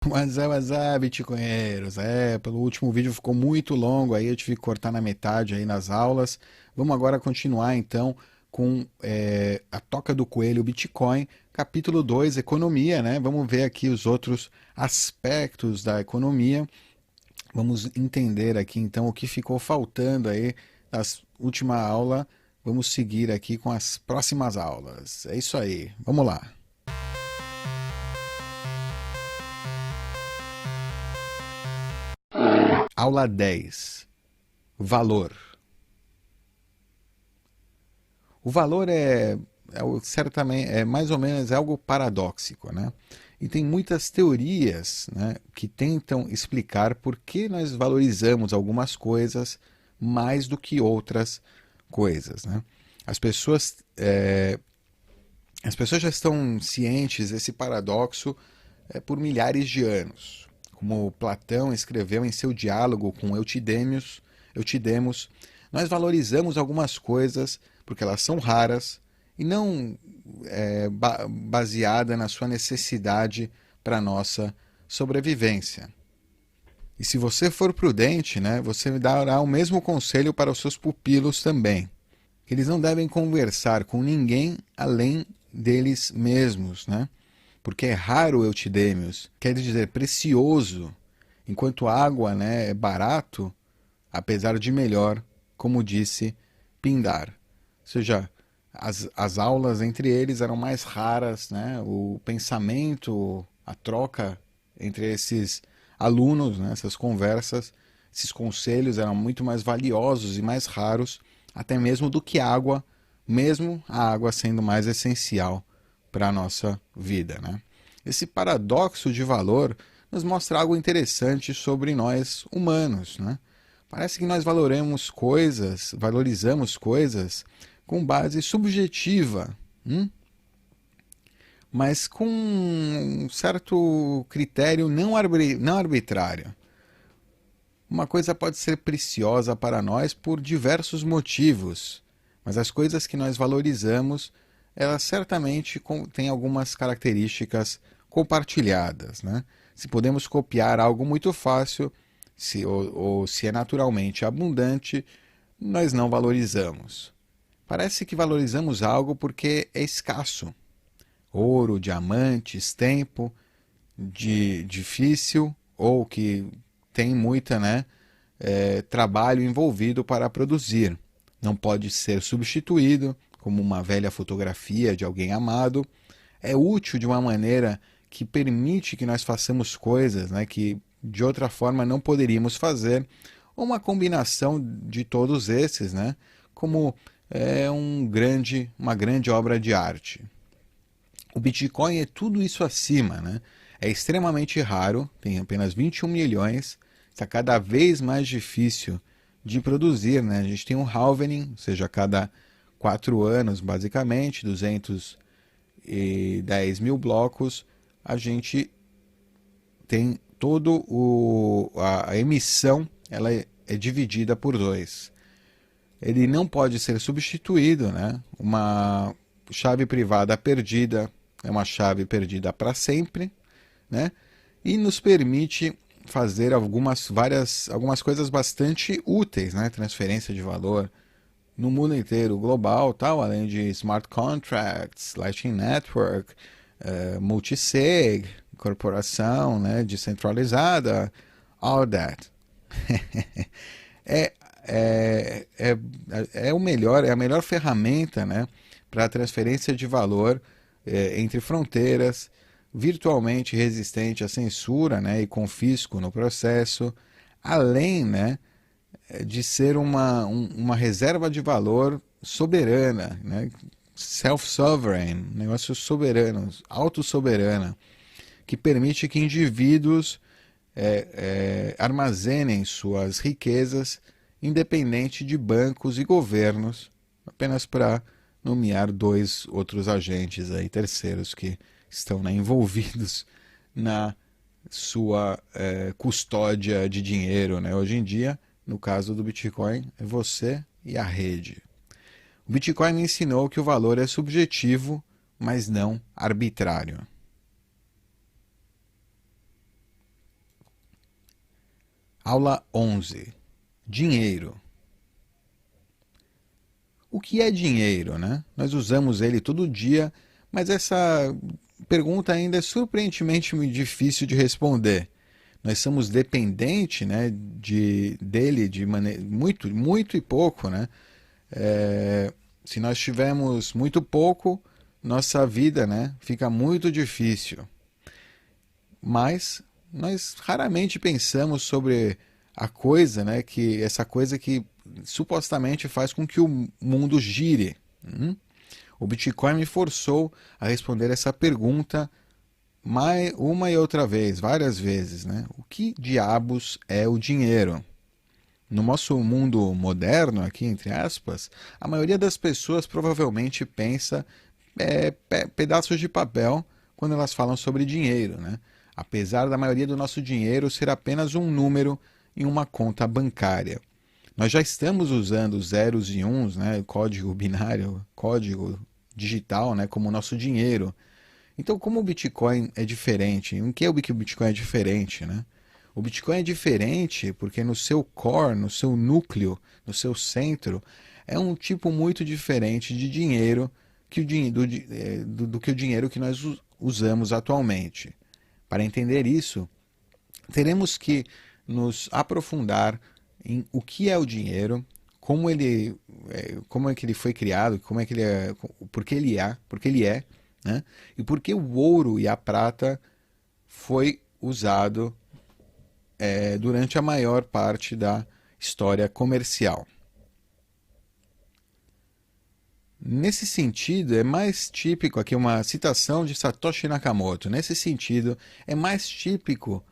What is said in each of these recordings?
Mas Bitcoinheiros, pelo último vídeo ficou muito longo, aí eu tive que cortar na metade aí nas aulas. Vamos agora continuar então com a toca do coelho Bitcoin, capítulo 2, economia, né? Vamos ver aqui os outros aspectos da economia. Vamos entender aqui então o que ficou faltando aí na última aula. Vamos seguir aqui com as próximas aulas. É isso aí, vamos lá. Aula 10. Valor. O valor certamente é mais ou menos algo paradóxico, né? E tem muitas teorias, né, que tentam explicar por que nós valorizamos algumas coisas mais do que outras coisas, né? As pessoas, é, as pessoas já estão cientes desse paradoxo por milhares de anos. Como Platão escreveu em seu diálogo com Eutidemos, nós valorizamos algumas coisas porque elas são raras e não baseada na sua necessidade para a nossa sobrevivência. E se você for prudente, né, você dará o mesmo conselho para os seus pupilos também. Que eles não devem conversar com ninguém além deles mesmos, né? Porque é raro Eutidêmios, quer dizer precioso, enquanto água, né, é barato, apesar de melhor, como disse Pindar. Ou seja, as aulas entre eles eram mais raras, né? O pensamento, a troca entre esses alunos, né? Essas conversas, esses conselhos eram muito mais valiosos e mais raros, até mesmo do que água, mesmo a água sendo mais essencial para a nossa vida, né? Esse paradoxo de valor nos mostra algo interessante sobre nós humanos, né? Parece que nós valorizamos coisas com base subjetiva, mas com um certo critério não arbitrário. Uma coisa pode ser preciosa para nós por diversos motivos, mas as coisas que nós valorizamos, elas certamente têm algumas características compartilhadas, né? Se podemos copiar algo muito fácil, ou se é naturalmente abundante, nós não valorizamos. Parece que valorizamos algo porque é escasso. Ouro, diamantes, tempo, difícil ou que tem muita, né, trabalho envolvido para produzir. Não pode ser substituído, como uma velha fotografia de alguém amado. É útil de uma maneira que permite que nós façamos coisas, né, que de outra forma não poderíamos fazer, ou uma combinação de todos esses, né, como uma grande obra de arte. O Bitcoin é tudo isso acima, né? É extremamente raro, tem apenas 21 milhões, está cada vez mais difícil de produzir, né? A gente tem um halvening, ou seja, a cada 4 anos, basicamente, 210 mil blocos, a gente tem a emissão, ela é dividida por dois. Ele não pode ser substituído, né? Uma chave privada perdida é uma chave perdida para sempre, né? E nos permite fazer algumas coisas bastante úteis, né? Transferência de valor no mundo inteiro, global, tal, além de smart contracts, Lightning Network, multisig, corporação, né? Descentralizada, all that. é, é o melhor, é a melhor ferramenta, né, para a transferência de valor entre fronteiras, virtualmente resistente à censura, né, e confisco no processo, além, né, de ser uma reserva de valor soberana, né, self-sovereign, negócio soberano, autossoberana, que permite que indivíduos armazenem suas riquezas independente de bancos e governos, apenas para nomear dois outros agentes aí, terceiros que estão, né, envolvidos na sua custódia de dinheiro, né? Hoje em dia, no caso do Bitcoin, é você e a rede. O Bitcoin me ensinou que o valor é subjetivo, mas não arbitrário. Aula 11. Dinheiro. O que é dinheiro, né? Nós usamos ele todo dia, mas essa pergunta ainda é surpreendentemente difícil de responder. Nós somos dependentes, né, dele de maneira muito, muito e pouco, né? Se nós tivermos muito pouco, nossa vida, né, fica muito difícil. Mas nós raramente pensamos sobre a coisa, né, que essa coisa que supostamente faz com que o mundo gire. O Bitcoin me forçou a responder essa pergunta uma e outra vez, várias vezes, né? O que diabos é o dinheiro? No nosso mundo moderno, aqui entre aspas, a maioria das pessoas provavelmente pensa pedaços de papel quando elas falam sobre dinheiro, né? Apesar da maioria do nosso dinheiro ser apenas um número em uma conta bancária. Nós já estamos usando zeros e uns, né, código binário, código digital, né, como nosso dinheiro. Então, como o Bitcoin é diferente? Em que o Bitcoin é diferente, né? O Bitcoin é diferente porque no seu core, no seu núcleo, no seu centro, é um tipo muito diferente de dinheiro que do que o dinheiro que nós usamos atualmente. Para entender isso, teremos que nos aprofundar em o que é o dinheiro, como é que ele foi criado, como é que ele é, porque ele é, né? E por que o ouro e a prata foi usado durante a maior parte da história comercial. Nesse sentido, é mais típico, aqui uma citação de Satoshi Nakamoto, nesse sentido, é mais típico,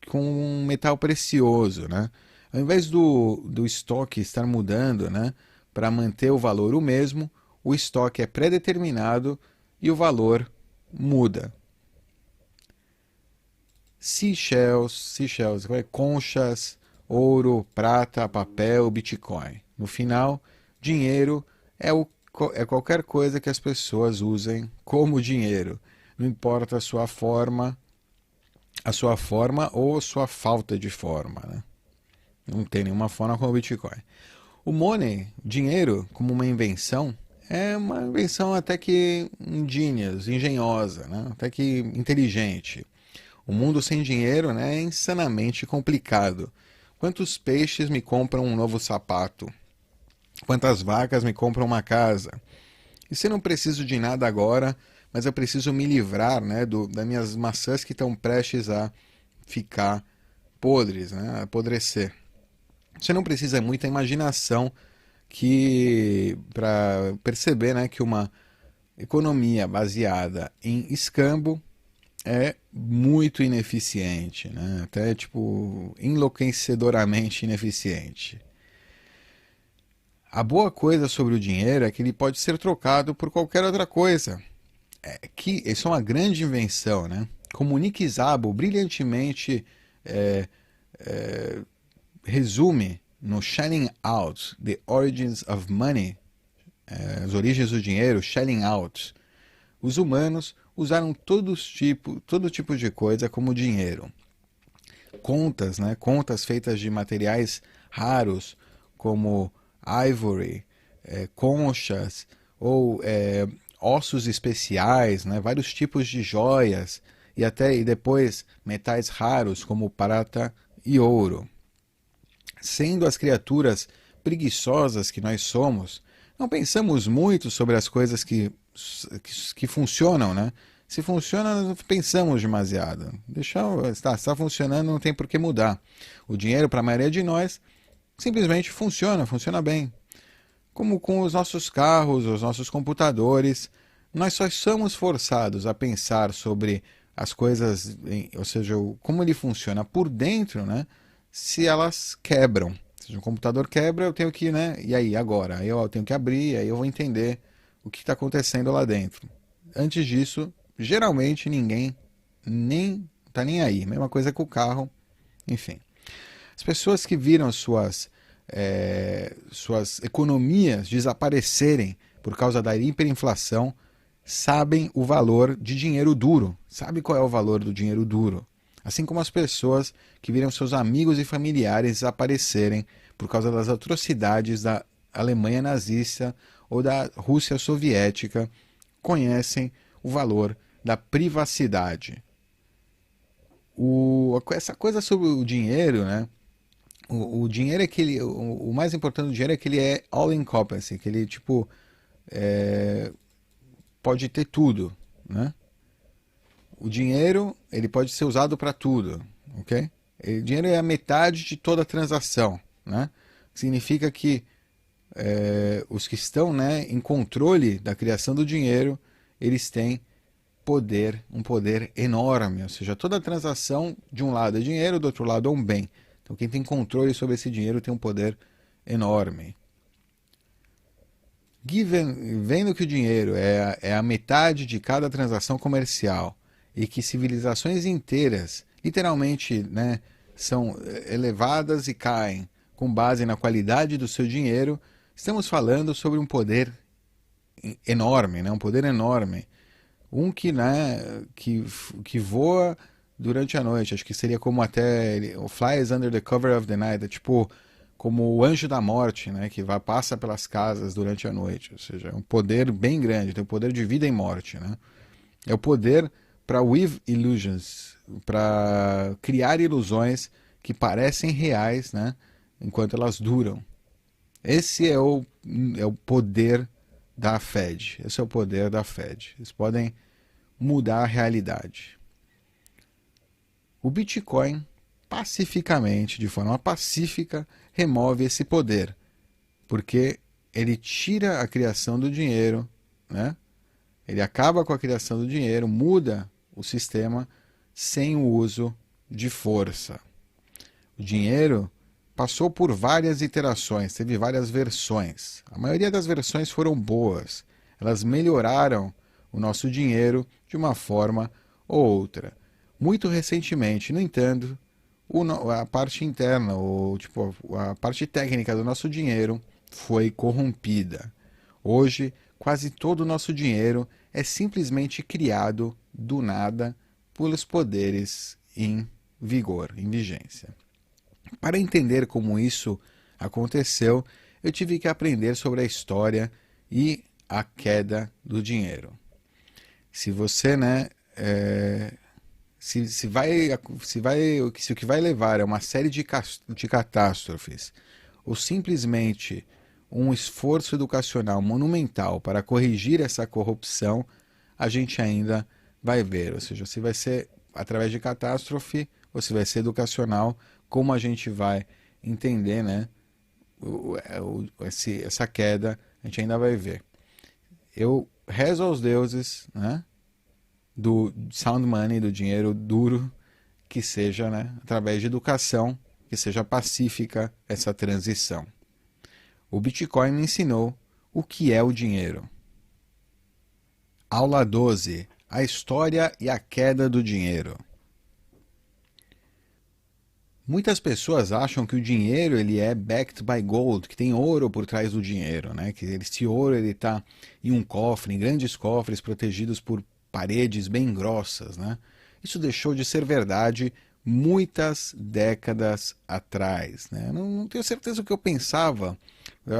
com um metal precioso, né? Ao invés do estoque estar mudando, né, para manter o valor o mesmo, o estoque é pré-determinado e o valor muda. Seashells, conchas, ouro, prata, papel, Bitcoin. No final, dinheiro é qualquer coisa que as pessoas usem como dinheiro. Não importa a sua forma ou a sua falta de forma, né? Não tem nenhuma forma como o Bitcoin. O money, dinheiro, como uma invenção, é uma invenção até que engenhosa, né? Até que inteligente. O mundo sem dinheiro, né, é insanamente complicado. Quantos peixes me compram um novo sapato? Quantas vacas me compram uma casa? E se eu não preciso de nada agora, mas eu preciso me livrar, né, das minhas maçãs que estão prestes a ficar podres, né, a apodrecer. Você não precisa muita imaginação para perceber, né, que uma economia baseada em escambo é muito ineficiente, né? Até tipo enlouquecedoramente ineficiente. A boa coisa sobre o dinheiro é que ele pode ser trocado por qualquer outra coisa. Que isso é uma grande invenção, né? Como Nick Szabo brilhantemente é, é, resume no Shelling Out, The Origins of Money, as origens do dinheiro, Shelling Out, os humanos usaram todo tipo de coisa como dinheiro. Contas, né? Contas feitas de materiais raros, como ivory, conchas, ou ossos especiais, né? Vários tipos de joias, e depois metais raros, como prata e ouro. Sendo as criaturas preguiçosas que nós somos, não pensamos muito sobre as coisas que funcionam, né? Se funciona, nós pensamos demasiado. Está funcionando, não tem por que mudar. O dinheiro, para a maioria de nós, simplesmente funciona bem. Como com os nossos carros, os nossos computadores, nós só somos forçados a pensar sobre as coisas, ou seja, como ele funciona por dentro, né? Se elas quebram. Se um computador quebra, eu tenho que, né? E aí, agora? Aí eu tenho que abrir, aí eu vou entender o que está acontecendo lá dentro. Antes disso, geralmente ninguém nem tá nem aí. Mesma coisa com o carro, enfim. As pessoas que viram suas economias desaparecerem por causa da hiperinflação sabem o valor de dinheiro duro. Sabe qual é o valor do dinheiro duro? assim como as pessoas que viram seus amigos e familiares desaparecerem por causa das atrocidades da Alemanha nazista ou da Rússia soviética, conhecem o valor da privacidade. Essa coisa sobre o dinheiro, né? O dinheiro é que ele, o mais importante do dinheiro é que ele é all-encompassing, que ele tipo pode ter tudo, né? O dinheiro ele pode ser usado para tudo, ok? O dinheiro é a metade de toda transação, né? Significa que os que estão, né, em controle da criação do dinheiro, eles têm poder, um poder enorme, ou seja, toda transação de um lado é dinheiro, do outro lado é um bem. Então quem tem controle sobre esse dinheiro tem um poder enorme. Vendo que o dinheiro é a metade de cada transação comercial e que civilizações inteiras, literalmente, né, são elevadas e caem com base na qualidade do seu dinheiro, estamos falando sobre um poder enorme, né, um poder enorme. Um que, né, que voa durante a noite, acho que seria como até o Flies Under the Cover of the Night, é tipo como o anjo da morte, né, que passa pelas casas durante a noite, ou seja, é um poder bem grande, tem o poder de vida e morte, né? É o poder para weave illusions, para criar ilusões que parecem reais, né, enquanto elas duram. Esse é o poder da Fed. Esse é o poder da Fed. Eles podem mudar a realidade. O Bitcoin, pacificamente, de forma pacífica, remove esse poder, porque ele tira a criação do dinheiro, né? Ele acaba com a criação do dinheiro, muda o sistema sem o uso de força. O dinheiro passou por várias iterações, teve várias versões. A maioria das versões foram boas. Elas melhoraram o nosso dinheiro de uma forma ou outra. Muito recentemente, no entanto, a parte interna, tipo, a parte técnica do nosso dinheiro foi corrompida. Hoje, quase todo o nosso dinheiro é simplesmente criado do nada pelos poderes em vigor, em vigência. Para entender como isso aconteceu, eu tive que aprender sobre a história e a queda do dinheiro. Se você, né, se o que vai levar é uma série de catástrofes ou simplesmente um esforço educacional monumental para corrigir essa corrupção, a gente ainda vai ver. Ou seja, se vai ser através de catástrofe ou se vai ser educacional, como a gente vai entender, né, essa queda, a gente ainda vai ver. Eu rezo aos deuses, né, do sound money, do dinheiro duro, que seja, né, através de educação, que seja pacífica essa transição. O Bitcoin me ensinou o que é o dinheiro. Aula 12. A história e a queda do dinheiro. Muitas pessoas acham que o dinheiro ele é backed by gold, que tem ouro por trás do dinheiro, né? Que esse ouro ele está em um cofre, em grandes cofres protegidos por paredes bem grossas, né? Isso deixou de ser verdade muitas décadas atrás, né? Não tenho certeza do que eu pensava.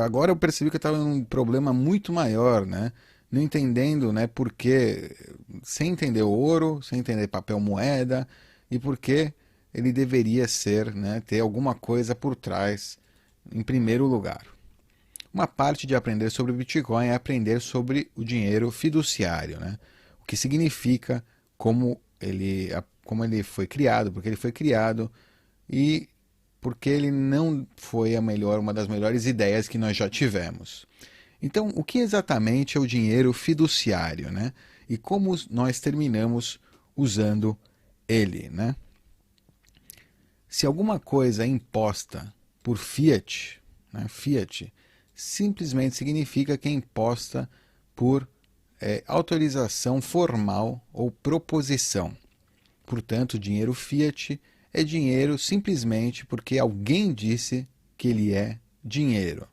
Agora eu percebi que eu estava num problema muito maior, né? Não entendendo, né, por que, sem entender ouro, sem entender papel moeda e por que ele deveria ser, né, ter alguma coisa por trás em primeiro lugar. Uma parte de aprender sobre o Bitcoin é aprender sobre o dinheiro fiduciário, né? O que significa como ele foi criado, porque ele foi criado e porque ele não foi uma das melhores ideias que nós já tivemos. Então, o que exatamente é o dinheiro fiduciário, né? E como nós terminamos usando ele, né? Se alguma coisa é imposta por fiat, né? Fiat simplesmente significa que é imposta por autorização formal ou proposição. Portanto, dinheiro fiat é dinheiro simplesmente porque alguém disse que ele é dinheiro.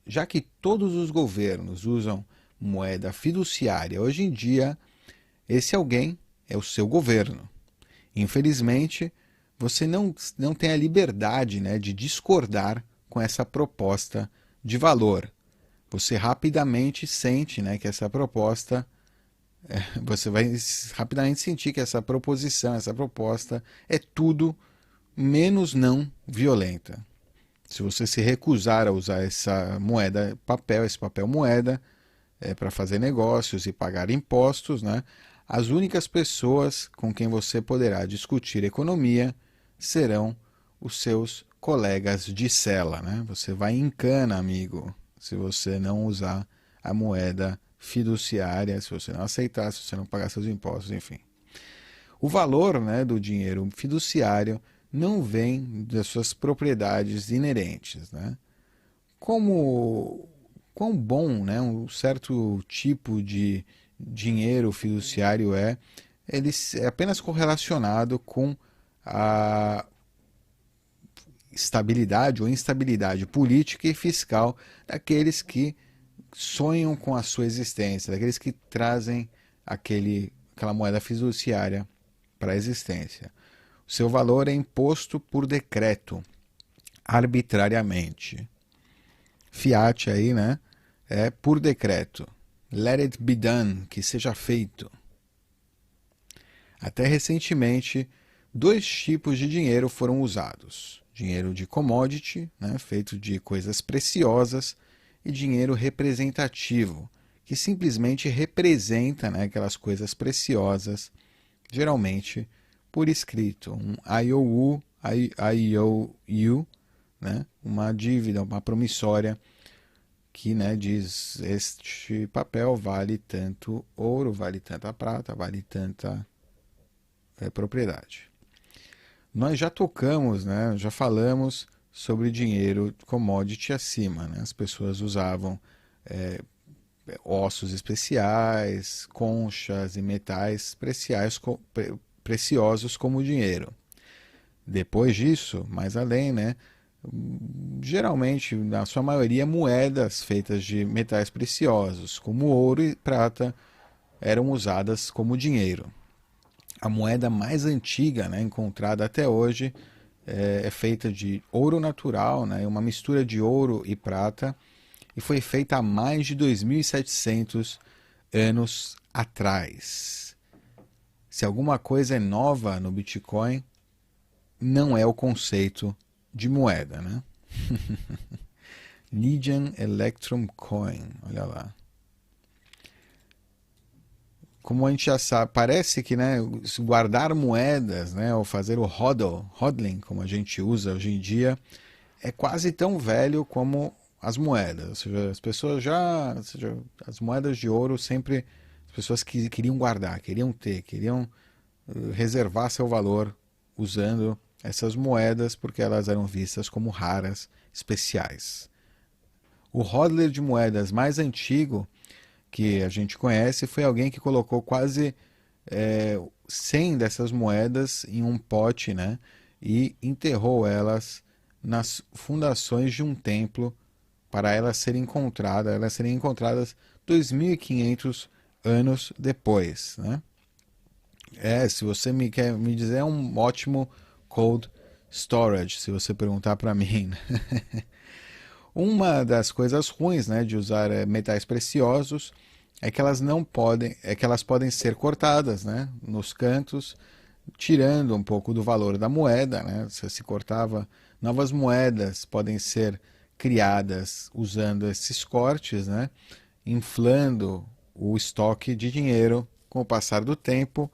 Já que todos os governos usam moeda fiduciária hoje em dia, esse alguém é o seu governo. Infelizmente, você não tem a liberdade, né, de discordar com essa proposta de valor. Você rapidamente sente, né, que essa proposta, você vai rapidamente sentir que essa proposição, essa proposta é tudo menos não violenta. Se você se recusar a usar essa moeda papel, esse papel moeda, para fazer negócios e pagar impostos, né, as únicas pessoas com quem você poderá discutir economia serão os seus colegas de cela. Né? Você vai em cana, amigo, se você não usar a moeda fiduciária, se você não aceitar, se você não pagar seus impostos, enfim. O valor, né, do dinheiro fiduciário não vem das suas propriedades inerentes. Né? Como quão bom, né, um certo tipo de dinheiro fiduciário ele é apenas correlacionado com a estabilidade ou instabilidade política e fiscal daqueles que sonham com a sua existência, daqueles que trazem aquela moeda fiduciária para a existência. O seu valor é imposto por decreto, arbitrariamente. Fiat aí, né? É por decreto. Let it be done, que seja feito. Até recentemente, dois tipos de dinheiro foram usados. Dinheiro de commodity, né, feito de coisas preciosas, e dinheiro representativo, que simplesmente representa, né, aquelas coisas preciosas, geralmente por escrito. Um IOU, né, uma dívida, uma promissória, que, né, diz este papel vale tanto ouro, vale tanta prata, vale tanta propriedade. Nós já tocamos, né, já falamos sobre dinheiro commodity acima. Né? As pessoas usavam ossos especiais, conchas e metais preciosos como dinheiro. Depois disso, mais além, né, geralmente, na sua maioria, moedas feitas de metais preciosos, como ouro e prata, eram usadas como dinheiro. A moeda mais antiga, né, encontrada até hoje é feita de ouro natural, né, uma mistura de ouro e prata, e foi feita há mais de 2.700 anos atrás. Se alguma coisa é nova no Bitcoin, não é o conceito de moeda, né? Neogen Electrum Coin, olha lá. Como a gente já sabe, parece que, né, guardar moedas, né, ou fazer o hodling, como a gente usa hoje em dia, é quase tão velho como as moedas. Ou seja, as pessoas as moedas de ouro sempre, as pessoas que queriam guardar, queriam ter, queriam reservar seu valor usando essas moedas porque elas eram vistas como raras, especiais. O hodler de moedas mais antigo que a gente conhece foi alguém que colocou quase 100 dessas moedas em um pote, né, e enterrou elas nas fundações de um templo para elas serem encontradas 2.500 anos depois. Né? Se você quer me dizer, é um ótimo cold storage, se você perguntar para mim. Né? Uma das coisas ruins, né, de usar metais preciosos é que elas podem ser cortadas, né, nos cantos, tirando um pouco do valor da moeda. Né? Se cortava, novas moedas podem ser criadas usando esses cortes, né, inflando o estoque de dinheiro com o passar do tempo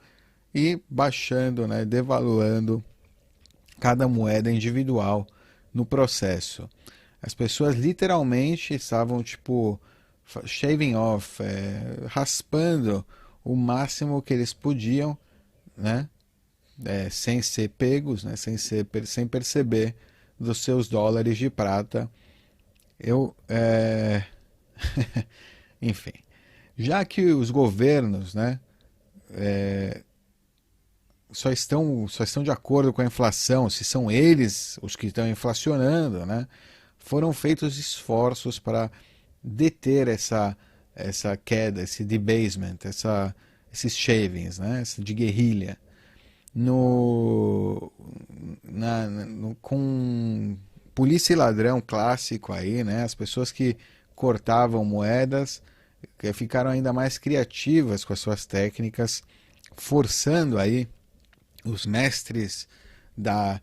e baixando, né, devaluando cada moeda individual no processo. As pessoas literalmente estavam tipo shaving off, raspando o máximo que eles podiam, né, sem ser pegos, né, sem perceber, dos seus dólares de prata. Enfim, já que os governos, né, só estão de acordo com a inflação, se são eles os que estão inflacionando, né? Foram feitos esforços para deter essa queda, esse debasement, esses shavings, né? De guerrilha. no, com polícia e ladrão clássico aí, né? As pessoas que cortavam moedas que ficaram ainda mais criativas com as suas técnicas, forçando aí os mestres da,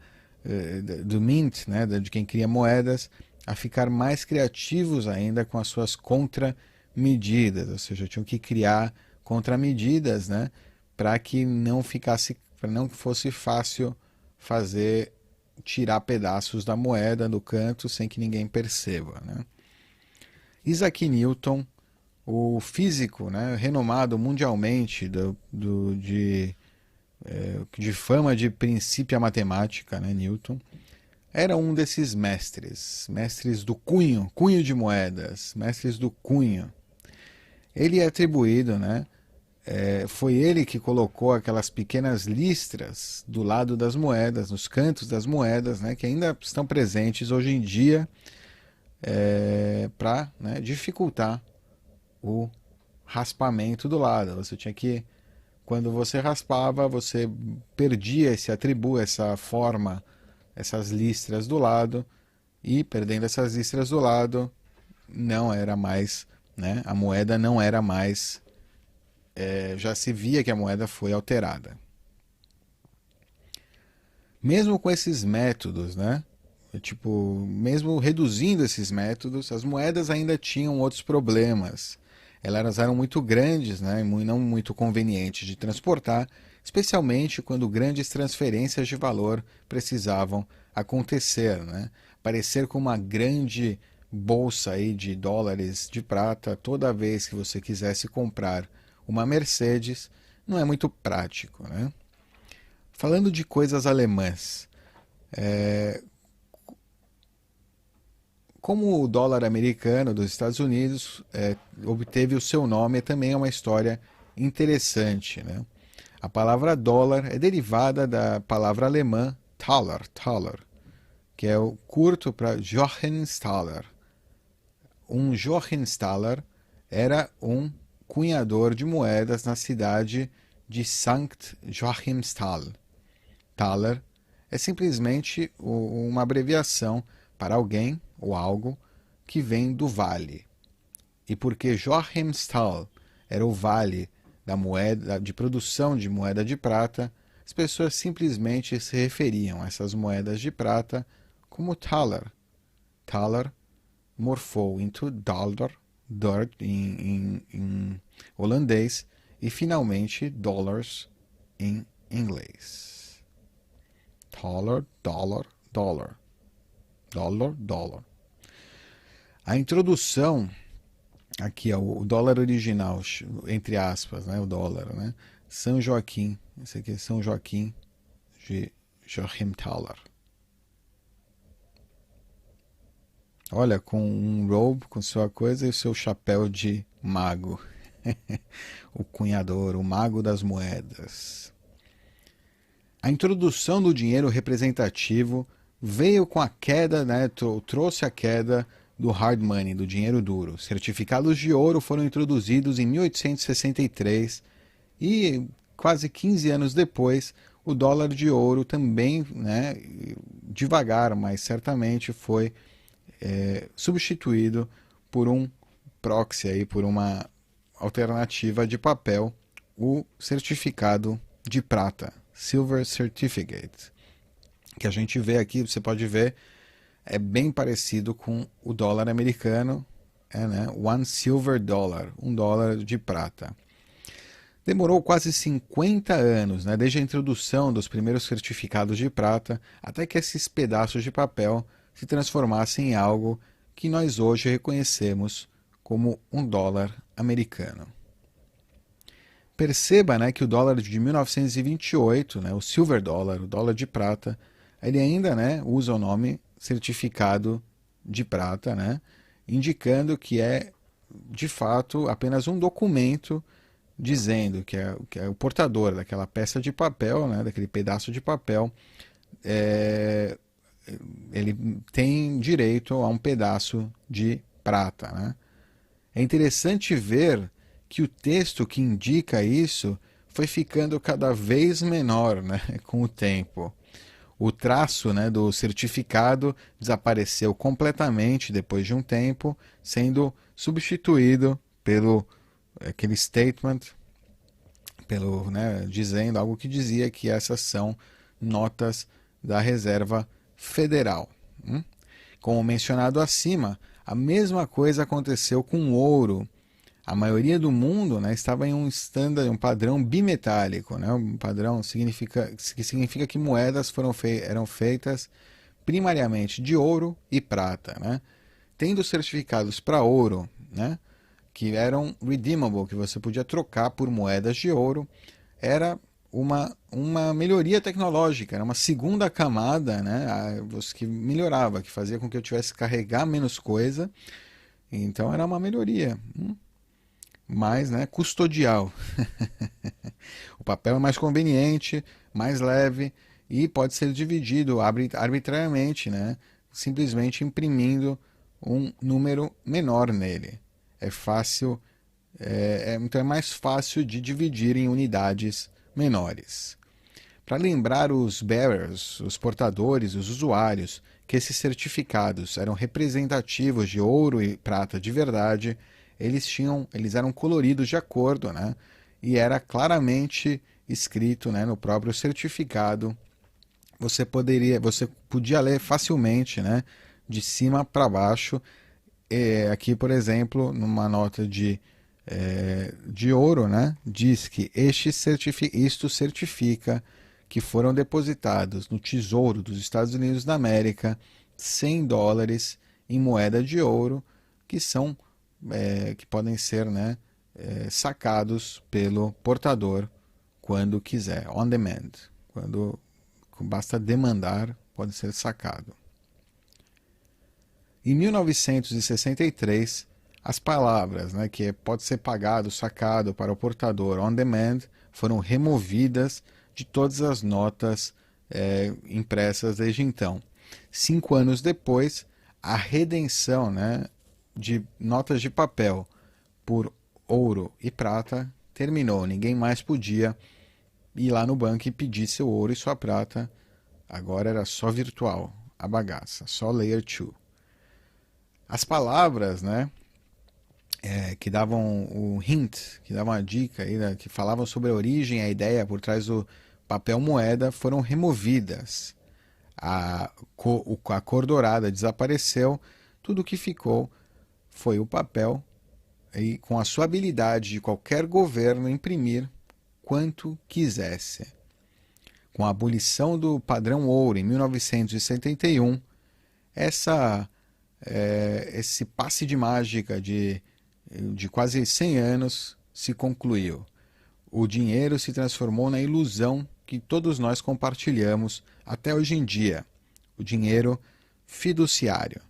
do mint, né, de quem cria moedas, a ficar mais criativos ainda com as suas contramedidas, ou seja, tinham que criar contramedidas, né, para que não ficasse, para não fosse fácil fazer tirar pedaços da moeda do canto sem que ninguém perceba, né? Isaac Newton, o físico, né, renomado mundialmente de fama de princípio à matemática, né, Newton, era um desses mestres, mestres do cunho, cunho de moedas, mestres do cunho. Ele é atribuído, né, foi ele que colocou aquelas pequenas listras do lado das moedas, nos cantos das moedas, né, que ainda estão presentes hoje em dia, para, né, dificultar o raspamento do lado. Você tinha que, quando você raspava, você perdia esse atributo, essa forma, essas listras do lado, e perdendo essas listras do lado, não era mais, né, a moeda não era mais, já se via que a moeda foi alterada. Mesmo com esses métodos, né, tipo, mesmo reduzindo esses métodos, as moedas ainda tinham outros problemas. Elas eram muito grandes, né, e não muito convenientes de transportar, especialmente quando grandes transferências de valor precisavam acontecer, né? Parecer com uma grande bolsa aí de dólares de prata toda vez que você quisesse comprar uma Mercedes não é muito prático, né? Falando de coisas alemãs, como o dólar americano dos Estados Unidos obteve o seu nome, também é uma história interessante, né? A palavra dólar é derivada da palavra alemã Thaler, que é o curto para Joachimsthaler. Um Joachimsthaler era um cunhador de moedas na cidade de Sankt Joachimsthal. Thaler é simplesmente uma abreviação para alguém ou algo que vem do vale. E porque Joachimsthal era o vale da moeda, de produção de moeda de prata, as pessoas simplesmente se referiam a essas moedas de prata como Thaler. Thaler morfou into dollar, em holandês, e finalmente dollars em inglês. Thaler, dólar, dólar. Dólar, dólar. A introdução aqui é o dólar original, entre aspas, né, o dólar, né? São Joaquim, esse aqui é São Joaquim de Joachimsthaler. Olha, com um robe, com sua coisa e o seu chapéu de mago. O cunhador, o mago das moedas. A introdução do dinheiro representativo veio com a queda, né, trouxe a queda do hard money, do dinheiro duro. Certificados de ouro foram introduzidos em 1863 e quase 15 anos depois o dólar de ouro também, né, devagar, mas certamente foi substituído por um proxy, aí, por uma alternativa de papel, o certificado de prata, Silver Certificate, que a gente vê aqui, você pode ver, é bem parecido com o dólar americano, né? One silver dollar, um dólar de prata. Demorou quase 50 anos, né, desde a introdução dos primeiros certificados de prata, até que esses pedaços de papel se transformassem em algo que nós hoje reconhecemos como um dólar americano. Perceba, né, que o dólar de 1928, né, o silver dollar, o dólar de prata, ele ainda, né, usa o nome certificado de prata, né, indicando que é, de fato, apenas um documento dizendo que é o portador daquela peça de papel, né, daquele pedaço de papel, ele tem direito a um pedaço de prata, né? É interessante ver que o texto que indica isso foi ficando cada vez menor, né, com o tempo. O traço, né, do certificado desapareceu completamente depois de um tempo, sendo substituído pelo aquele statement, pelo, né, dizendo algo que dizia que essas são notas da Reserva Federal. Como mencionado acima, a mesma coisa aconteceu com o ouro. A maioria do mundo, né, estava em um standard, um padrão bimetálico, né, um padrão que significa que moedas eram feitas primariamente de ouro e prata, né, tendo certificados para ouro, né, que eram redeemable, que você podia trocar por moedas de ouro. Era uma melhoria tecnológica, era uma segunda camada, né, que melhorava, que fazia com que eu tivesse que carregar menos coisa. Então era uma melhoria. Mais, né, custodial. O papel é mais conveniente, mais leve e pode ser dividido arbitrariamente, né, simplesmente imprimindo um número menor nele. É fácil, então é mais fácil de dividir em unidades menores. Para lembrar os bearers, os portadores, os usuários, que esses certificados eram representativos de ouro e prata de verdade, eles eram coloridos de acordo, né? E era claramente escrito, né, no próprio certificado. Você podia ler facilmente, né, de cima para baixo. Aqui, por exemplo, numa nota de ouro, né, diz que isto certifica que foram depositados no Tesouro dos Estados Unidos da América $100 em moeda de ouro, que podem ser, né, sacados pelo portador quando quiser, on demand. Quando basta demandar, pode ser sacado. Em 1963, as palavras, né, que pode ser pagado, sacado para o portador on demand, foram removidas de todas as notas impressas desde então. 5 anos depois, a redenção, né, de notas de papel por ouro e prata terminou. Ninguém mais podia ir lá no banco e pedir seu ouro e sua prata. Agora era só virtual, a bagaça, só Layer 2. As palavras, né, que davam o hint, que davam a dica, aí, né, que falavam sobre a origem, a ideia por trás do papel moeda, foram removidas. A cor dourada desapareceu, tudo que ficou foi o papel, e com a sua habilidade de qualquer governo imprimir quanto quisesse. Com a abolição do padrão ouro em 1971, esse passe de mágica de quase 100 anos se concluiu. O dinheiro se transformou na ilusão que todos nós compartilhamos até hoje em dia. O dinheiro fiduciário.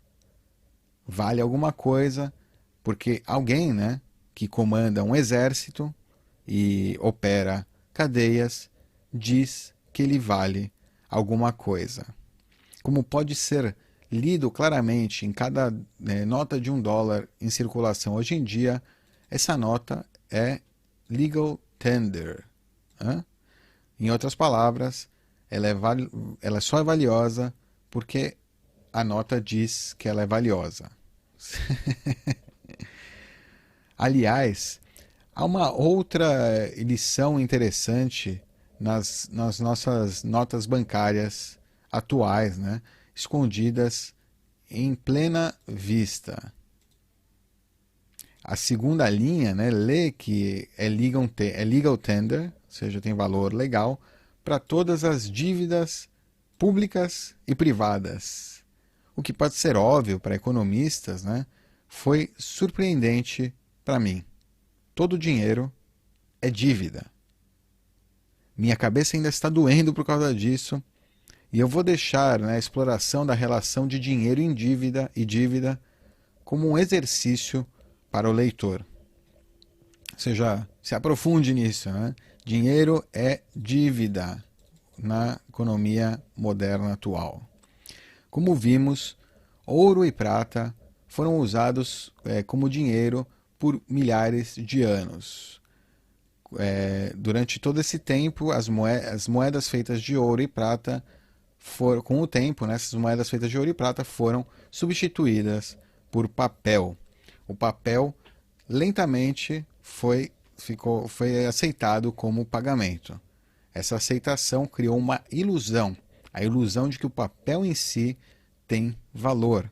Vale alguma coisa porque alguém, né, que comanda um exército e opera cadeias diz que ele vale alguma coisa. Como pode ser lido claramente em cada nota de $1 em circulação hoje em dia, essa nota é legal tender. Em outras palavras, ela só é valiosa porque a nota diz que ela é valiosa. Aliás, há uma outra lição interessante nas nossas notas bancárias atuais, né, escondidas em plena vista. A segunda linha, né, lê que é legal tender, ou seja, tem valor legal, para todas as dívidas públicas e privadas. O que pode ser óbvio para economistas, né, foi surpreendente para mim. Todo dinheiro é dívida. Minha cabeça ainda está doendo por causa disso, e eu vou deixar, né, a exploração da relação de dinheiro em dívida e dívida como um exercício para o leitor. Ou seja, se aprofunde nisso, né? Dinheiro é dívida na economia moderna atual. Como vimos, ouro e prata foram usados como dinheiro por milhares de anos. Durante todo esse tempo, as moedas feitas de ouro e prata foram, com o tempo, né, essas moedas feitas de ouro e prata foram substituídas por papel. O papel lentamente foi aceitado como pagamento. Essa aceitação criou uma ilusão, a ilusão de que o papel em si tem valor.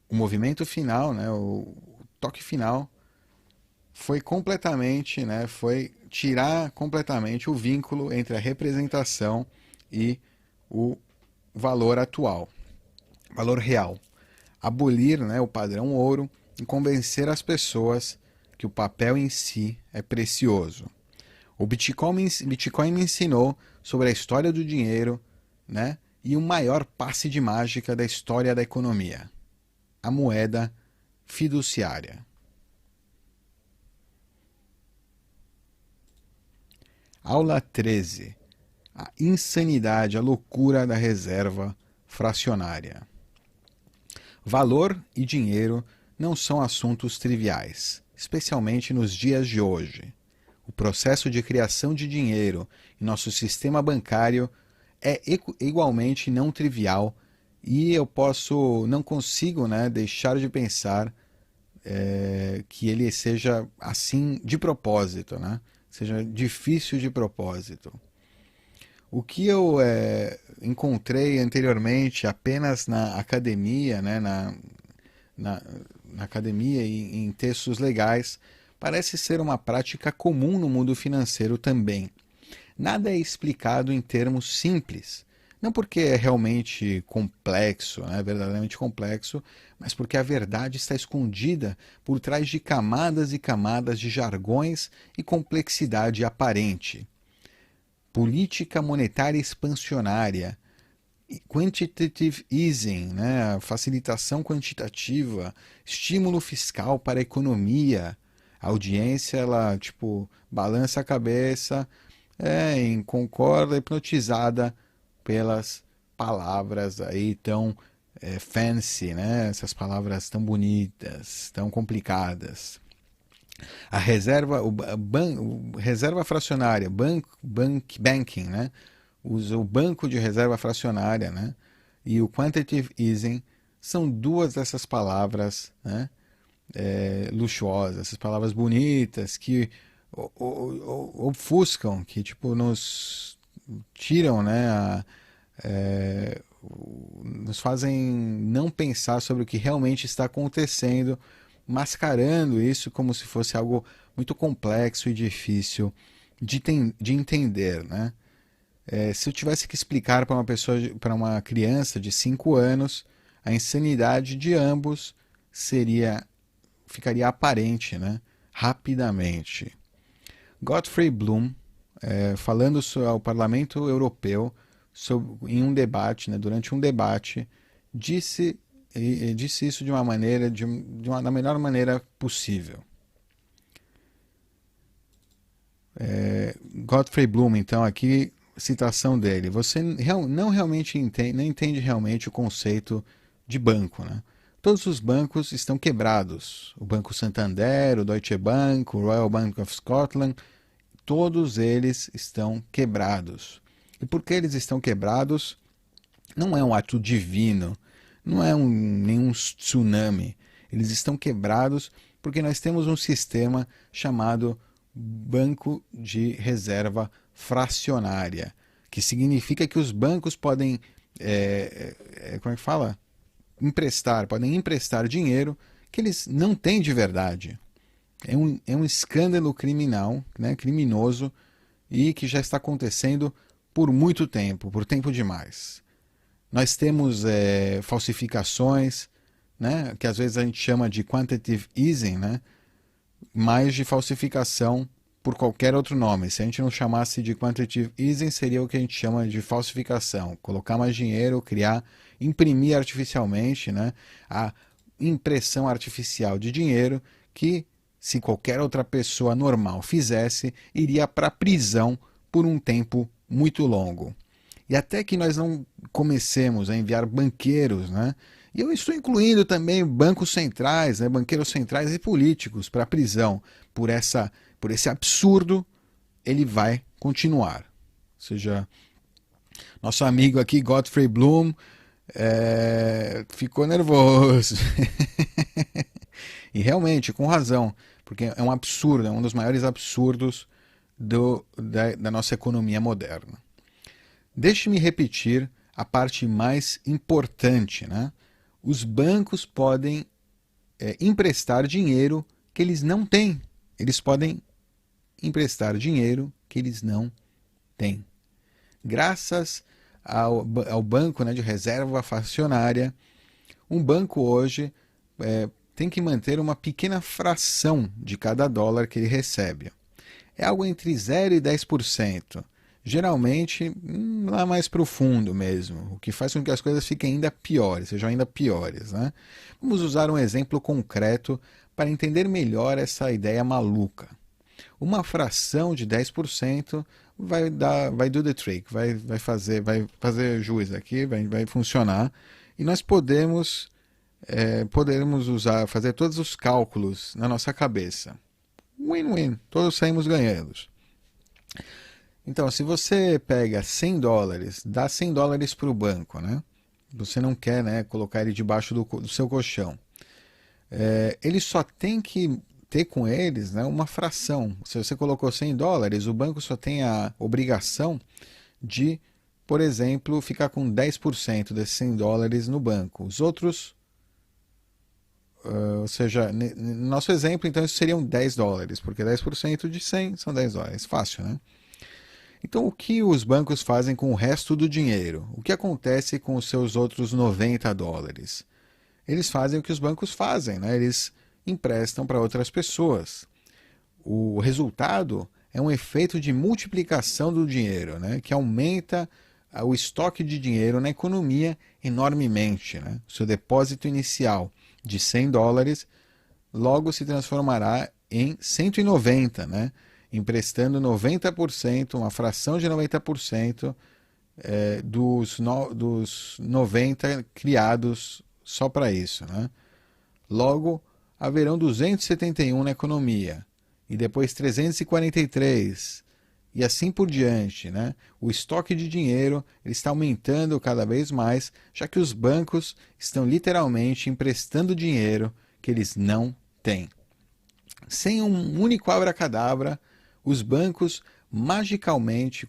O movimento final, né, o toque final, foi completamente, né, foi tirar completamente o vínculo entre a representação e o valor atual, valor real. Abolir, né, o padrão ouro e convencer as pessoas que o papel em si é precioso. O Bitcoin me ensinou sobre a história do dinheiro, né, e o maior passe de mágica da história da economia, a moeda fiduciária. Aula 13. A insanidade, a loucura da reserva fracionária. Valor e dinheiro não são assuntos triviais, especialmente nos dias de hoje. O processo de criação de dinheiro em nosso sistema bancário é igualmente não trivial e não consigo, né, deixar de pensar que ele seja assim de propósito, né? Seja difícil de propósito. O que eu encontrei anteriormente apenas na academia, né, na academia e em textos legais, parece ser uma prática comum no mundo financeiro também. Nada é explicado em termos simples. Não porque é realmente complexo, né, verdadeiramente complexo, mas porque a verdade está escondida por trás de camadas e camadas de jargões e complexidade aparente. Política monetária expansionária, quantitative easing, né, facilitação quantitativa, estímulo fiscal para a economia. A audiência, ela, tipo, balança a cabeça, concorda, hipnotizada pelas palavras aí tão fancy, né? Essas palavras tão bonitas, tão complicadas. A reserva, reserva fracionária, banking, né? O banco de reserva fracionária, né? E o quantitative easing são duas dessas palavras, né? Luxuosas, essas palavras bonitas que ofuscam, que tipo nos tiram, né? Nos fazem não pensar sobre o que realmente está acontecendo, mascarando isso como se fosse algo muito complexo e difícil de entender, né? Se eu tivesse que explicar para uma pessoa, para uma criança de 5 anos, a insanidade de ambos ficaria aparente, né? Rapidamente. Gottfried Bloom, falando ao Parlamento Europeu em um debate, né, durante um debate, disse isso de uma maneira, da melhor maneira possível. Gottfried Bloom, então, aqui, citação dele. Você não entende realmente o conceito de banco, né? Todos os bancos estão quebrados. O Banco Santander, o Deutsche Bank, o Royal Bank of Scotland, todos eles estão quebrados. E por que eles estão quebrados? Não é um ato divino, não é nenhum tsunami. Eles estão quebrados porque nós temos um sistema chamado Banco de Reserva Fracionária, que significa que os bancos podem, como é que fala? Podem emprestar dinheiro que eles não têm de verdade. É um escândalo criminal, né, criminoso, e que já está acontecendo por muito tempo, por tempo demais. Nós temos falsificações, né, que às vezes a gente chama de quantitative easing, né, mais de falsificação por qualquer outro nome. Se a gente não chamasse de quantitative easing, seria o que a gente chama de falsificação. Colocar mais dinheiro, imprimir artificialmente, né, a impressão artificial de dinheiro que, se qualquer outra pessoa normal fizesse, iria para a prisão por um tempo muito longo. E até que nós não comecemos a enviar banqueiros, né? E eu estou incluindo também bancos centrais, né? Banqueiros centrais e políticos para a prisão por essa por esse absurdo, ele vai continuar. Ou seja, nosso amigo aqui, Godfrey Bloom, ficou nervoso. E realmente, com razão, porque é um absurdo, é um dos maiores absurdos da nossa economia moderna. Deixe-me repetir a parte mais importante, né? Os bancos podem emprestar dinheiro que eles não têm. Eles podem emprestar dinheiro que eles não têm. Graças ao banco, né, de reserva fracionária, um banco hoje tem que manter uma pequena fração de cada dólar que ele recebe. É algo entre 0 e 10%. Geralmente, lá mais profundo mesmo, o que faz com que as coisas fiquem ainda piores, sejam ainda piores, né? Vamos usar um exemplo concreto para entender melhor essa ideia maluca. Uma fração de 10% vai do the trick, vai fazer juiz aqui, vai funcionar, e nós podemos fazer todos os cálculos na nossa cabeça. Win-win, todos saímos ganhando. Então, se você pega $100, dá $100 para o banco, né? Você não quer, né, colocar ele debaixo do seu colchão. Ele só tem que ter com eles, né, uma fração. Se você colocou $100, o banco só tem a obrigação de, por exemplo, ficar com 10% desses $100 no banco. Os outros, ou seja, no nosso exemplo, então isso seriam $10, porque 10% de 100 são $10. Fácil, né? Então, o que os bancos fazem com o resto do dinheiro? O que acontece com os seus outros $90? Eles fazem o que os bancos fazem, né? Eles emprestam para outras pessoas. O resultado é um efeito de multiplicação do dinheiro, né? Que aumenta o estoque de dinheiro na economia enormemente, né? O seu depósito inicial de $100 logo se transformará em 190, né? Emprestando 90%, uma fração de 90% dos 90 criados só para isso, né? Logo, haverão 271 na economia, e depois 343, e assim por diante, né? O estoque de dinheiro ele está aumentando cada vez mais, já que os bancos estão literalmente emprestando dinheiro que eles não têm. Sem um único abracadabra, os bancos magicamente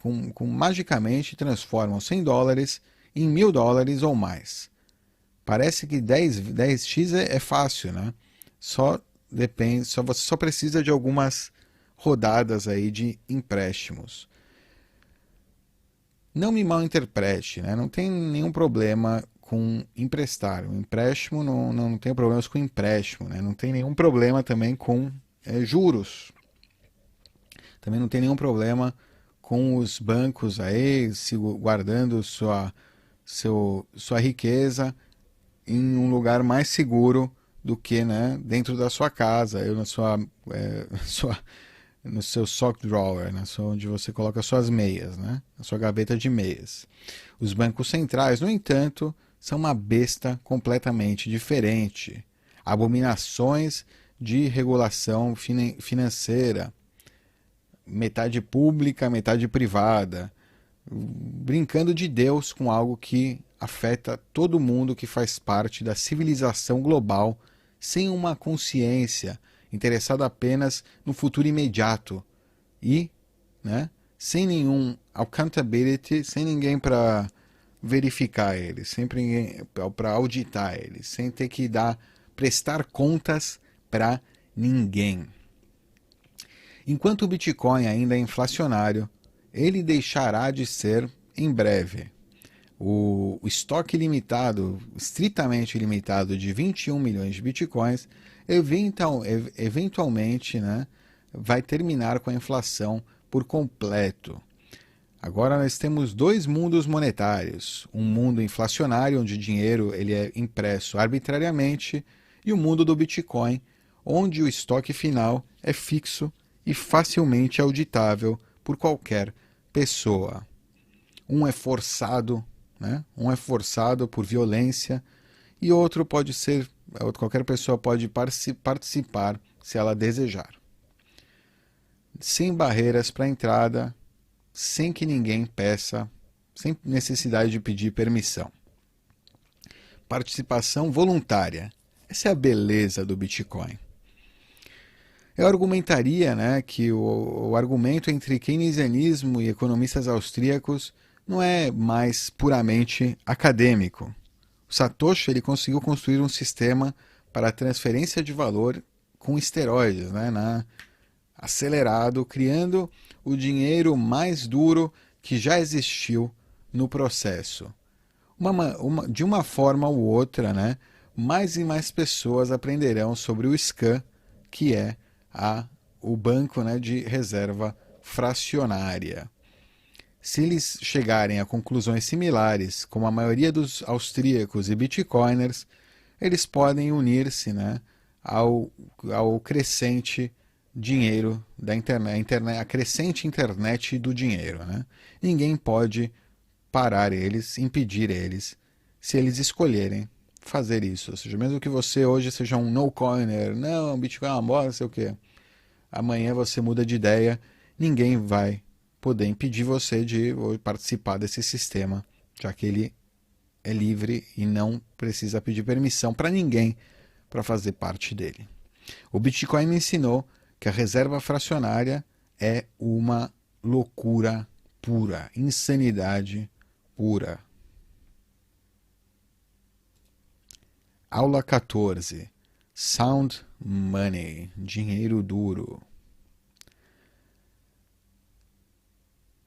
transformam $100 em $1.000 ou mais. Parece que 10x é fácil, né? Você só precisa de algumas rodadas aí de empréstimos. Não me malinterprete, né? Não tem nenhum problema com emprestar. O empréstimo não tem problemas com empréstimo, né? Não tem nenhum problema também com juros. Também não tem nenhum problema com os bancos aí guardando sua riqueza em um lugar mais seguro do que, né, dentro da sua casa, no seu sock drawer, onde você coloca suas meias, né, na sua gaveta de meias. Os bancos centrais, no entanto, são uma besta completamente diferente. Abominações de regulação financeira, metade pública, metade privada, brincando de Deus com algo que afeta todo mundo que faz parte da civilização global, sem uma consciência, interessada apenas no futuro imediato e, né, sem nenhum accountability, sem ninguém para verificar eles, sempre ninguém para auditar eles, sem ter que prestar contas para ninguém. Enquanto o Bitcoin ainda é inflacionário, ele deixará de ser em breve. O estoque limitado, estritamente limitado, de 21 milhões de Bitcoins, eventualmente, né, vai terminar com a inflação por completo. Agora nós temos dois mundos monetários. Um mundo inflacionário, onde o dinheiro ele é impresso arbitrariamente, e o mundo do Bitcoin, onde o estoque final é fixo e facilmente auditável por qualquer pessoa. Um é forçado, né? Um é forçado por violência e outro qualquer pessoa pode participar se ela desejar. sem barreiras para entrada, sem que ninguém peça, sem necessidade de pedir permissão. Participação voluntária. Essa é a beleza do Bitcoin. Eu argumentaria, né, que o argumento entre keynesianismo e economistas austríacos não é mais puramente acadêmico. O Satoshi ele conseguiu construir um sistema para a transferência de valor com esteroides, né, acelerado, criando o dinheiro mais duro que já existiu no processo. De uma forma ou outra, né, mais e mais pessoas aprenderão sobre o SCAN, que é o banco, né, de reserva fracionária. Se eles chegarem a conclusões similares, como a maioria dos austríacos e bitcoiners, eles podem unir-se, né, ao crescente dinheiro da internet, a crescente internet do dinheiro. Né? Ninguém pode parar eles, impedir eles, se eles escolherem fazer isso. Ou seja, mesmo que você hoje seja um no-coiner, não, Bitcoin é uma bosta, não sei o quê. Amanhã você muda de ideia, ninguém vai poder impedir você de participar desse sistema, já que ele é livre e não precisa pedir permissão para ninguém para fazer parte dele. O Bitcoin me ensinou que a reserva fracionária é uma loucura pura, insanidade pura. Aula 14. Sound Money, dinheiro duro.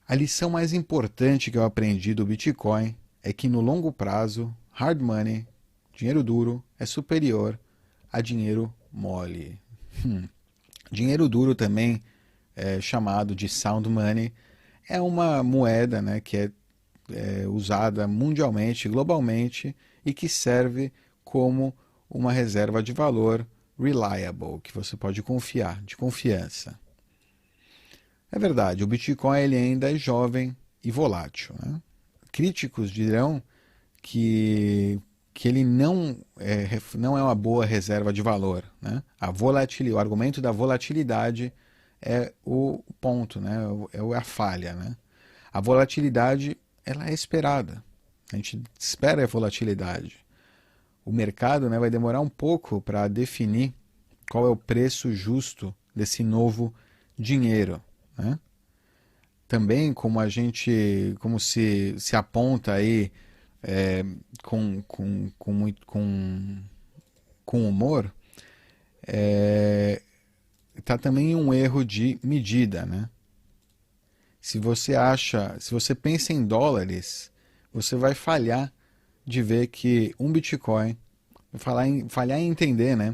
A lição mais importante que eu aprendi do Bitcoin é que no longo prazo, hard money, dinheiro duro, é superior a dinheiro mole. Dinheiro duro também é chamado de sound money, é uma moeda, né, que é usada mundialmente, globalmente, e que serve como uma reserva de valor reliable, que você pode confiar, de confiança. É verdade, o Bitcoin ele ainda é jovem e volátil. Né? Críticos dirão que ele não é uma boa reserva de valor. Né? O argumento da volatilidade é o ponto, né? É a falha. Né? A volatilidade ela é esperada. A gente espera a volatilidade. O mercado, né, vai demorar um pouco para definir qual é o preço justo desse novo dinheiro. Né? Também como se aponta aí com humor, está também um erro de medida. Né? Se você pensa em dólares, você vai falhar de ver que um Bitcoin, falhar em entender, né,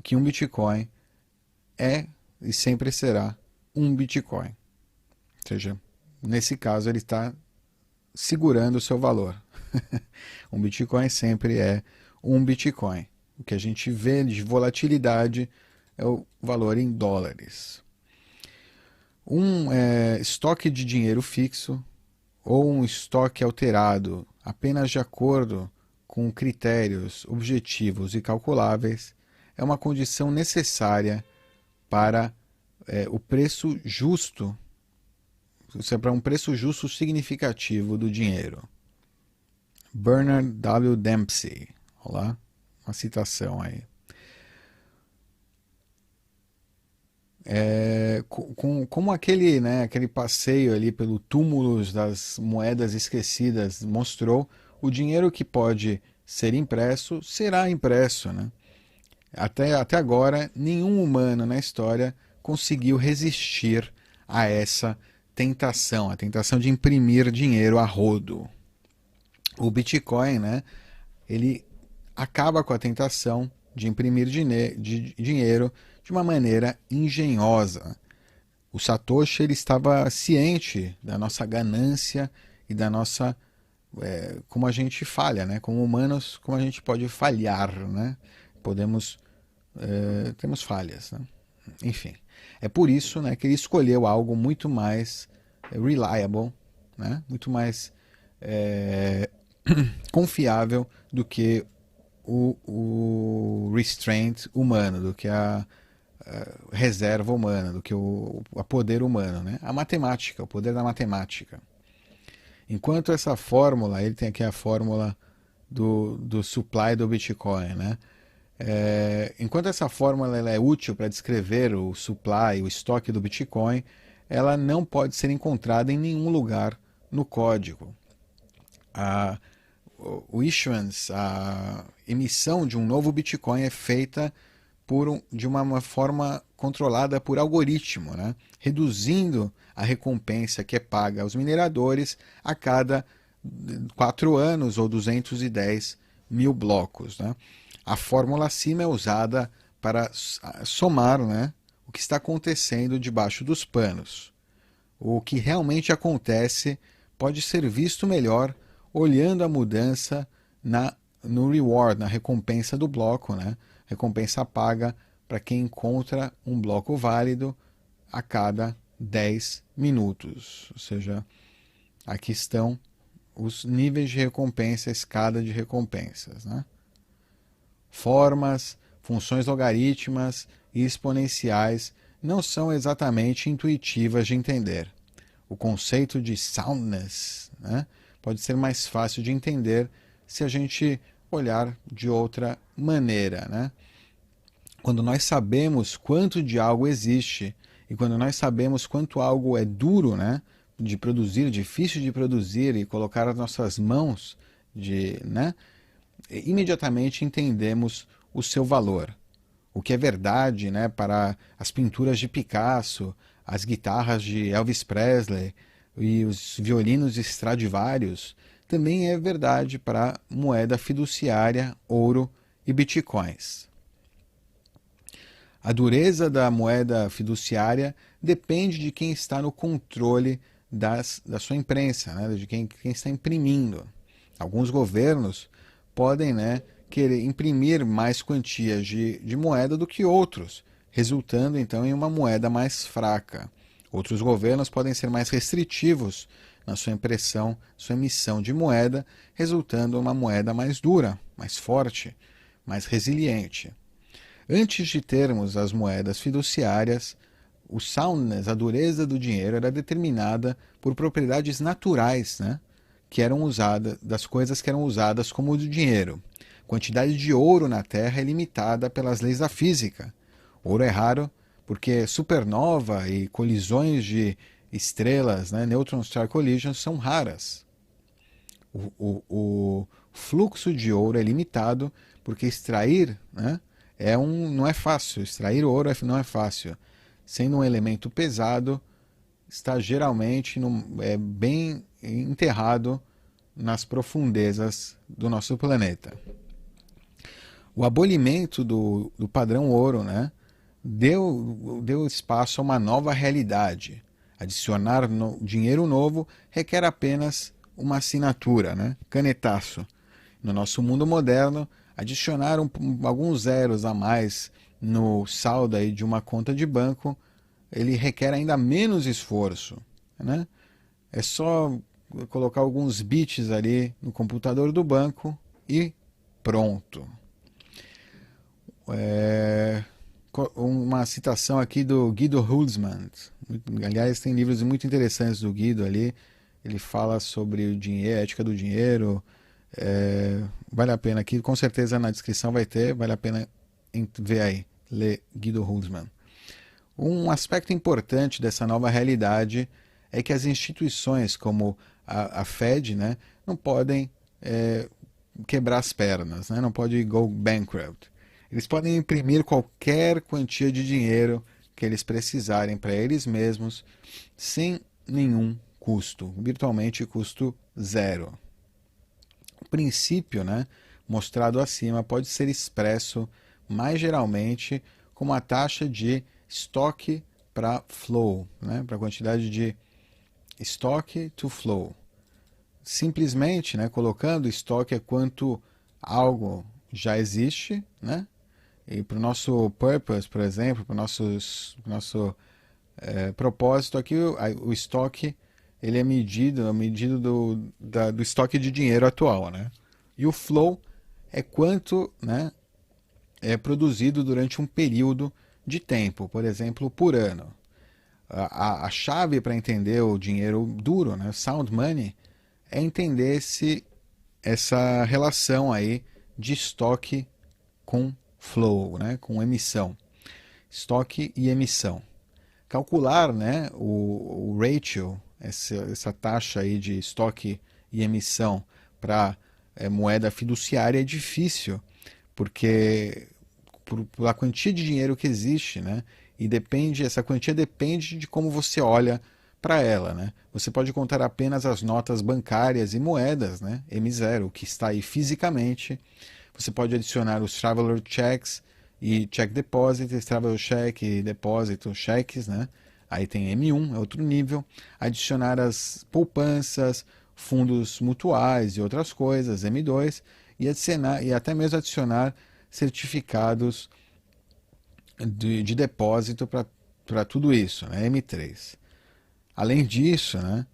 que um Bitcoin é e sempre será um Bitcoin. Ou seja, nesse caso ele está segurando o seu valor. Um Bitcoin sempre é um Bitcoin. O que a gente vê de volatilidade é o valor em dólares. Um estoque de dinheiro fixo ou um estoque alterado apenas de acordo com critérios objetivos e calculáveis é uma condição necessária para o preço justo, para um preço justo significativo do dinheiro. Bernard W. Dempsey, olá, uma citação aí. Como aquele passeio ali pelo túmulo das moedas esquecidas mostrou, o dinheiro que pode ser impresso será impresso. Né? Até agora, nenhum humano na história conseguiu resistir a essa tentação, a tentação de imprimir dinheiro a rodo. O Bitcoin, né, ele acaba com a tentação de imprimir dinheiro de uma maneira engenhosa. O Satoshi ele estava ciente da nossa ganância e da nossa como a gente falha, né? Como humanos, como a gente pode falhar, né? Temos falhas, né? Enfim, é por isso, né, que ele escolheu algo muito mais reliable, né? Muito mais confiável do que o restraint humano, do que reserva humana, do que o poder humano, né? A matemática, o poder da matemática. Enquanto essa fórmula, ele tem aqui a fórmula do supply do Bitcoin, né? Enquanto essa fórmula ela é útil para descrever o supply, o estoque do Bitcoin, ela não pode ser encontrada em nenhum lugar no código. O issuance, a emissão de um novo Bitcoin é feita de uma forma controlada por algoritmo, né? Reduzindo a recompensa que é paga aos mineradores a cada 4 anos ou 210 mil blocos, né? A fórmula acima é usada para somar, né, o que está acontecendo debaixo dos panos. O que realmente acontece pode ser visto melhor olhando a mudança no reward, na recompensa do bloco, né? Recompensa paga para quem encontra um bloco válido a cada 10 minutos. Ou seja, aqui estão os níveis de recompensa, a escada de recompensas, né? Formas, funções logarítmicas e exponenciais não são exatamente intuitivas de entender. O conceito de soundness, né, pode ser mais fácil de entender se a gente olhar de outra maneira, né? Quando nós sabemos quanto de algo existe e quando nós sabemos quanto algo é duro, né, de produzir, difícil de produzir e colocar nas nossas mãos, né, imediatamente entendemos o seu valor. O que é verdade, né, para as pinturas de Picasso, as guitarras de Elvis Presley e os violinos de Stradivarius, também é verdade para moeda fiduciária, ouro e bitcoins. A dureza da moeda fiduciária depende de quem está no controle da sua imprensa, né, de quem está imprimindo. Alguns governos podem, né, querer imprimir mais quantias de moeda do que outros, resultando então em uma moeda mais fraca. Outros governos podem ser mais restritivos na sua impressão, sua emissão de moeda, resultando em uma moeda mais dura, mais forte, mais resiliente. Antes de termos as moedas fiduciárias, o soundness, a dureza do dinheiro, era determinada por propriedades naturais, né, que eram usadas, das coisas que eram usadas como o dinheiro. A quantidade de ouro na Terra é limitada pelas leis da física. Ouro é raro porque supernova e colisões de estrelas, né, neutron star collisions, são raras. O fluxo de ouro é limitado porque extrair, né, não é fácil. Extrair ouro não é fácil. Sendo um elemento pesado, está geralmente bem enterrado nas profundezas do nosso planeta. O abolimento do padrão ouro, né, deu espaço a uma nova realidade. Adicionar dinheiro novo requer apenas uma assinatura, né, canetaço. No nosso mundo moderno, adicionar alguns zeros a mais no saldo aí de uma conta de banco, ele requer ainda menos esforço, né? É só colocar alguns bits ali no computador do banco e pronto. Uma citação aqui do Guido Hülsmann. Aliás, tem livros muito interessantes do Guido ali. Ele fala sobre o dinheiro, a ética do dinheiro. Vale a pena aqui, com certeza na descrição vai ter, vale a pena ver aí, ler Guido Hülsmann. Um aspecto importante dessa nova realidade é que as instituições como a Fed, né, não podem quebrar as pernas, né, não pode go bankrupt. Eles podem imprimir qualquer quantia de dinheiro que eles precisarem para eles mesmos sem nenhum custo, virtualmente custo zero. O princípio, né, mostrado acima pode ser expresso mais geralmente como a taxa de estoque para flow, né, para a quantidade de estoque to flow. Simplesmente, né, colocando estoque é quanto algo já existe, né, e para o nosso purpose, por exemplo, para o nosso propósito aqui, o estoque ele é medido do estoque de dinheiro atual, né? E o flow é quanto, né, é produzido durante um período de tempo, por exemplo, por ano. A chave para entender o dinheiro duro, né, sound money, é entender essa relação aí de estoque com flow, né, com emissão. Estoque e emissão. Calcular, né, o ratio, essa taxa aí de estoque e emissão para moeda fiduciária é difícil, porque por a quantia de dinheiro que existe, né, e essa quantia depende de como você olha para ela, né? Você pode contar apenas as notas bancárias e moedas, né, M0, o que está aí fisicamente. Você pode adicionar os traveler checks e check deposits, travel check e depósito cheques, né? Aí tem M1, é outro nível. Adicionar as poupanças, fundos mutuais e outras coisas, M2, e até mesmo adicionar certificados de depósito para tudo isso, né? M3. Além disso, né,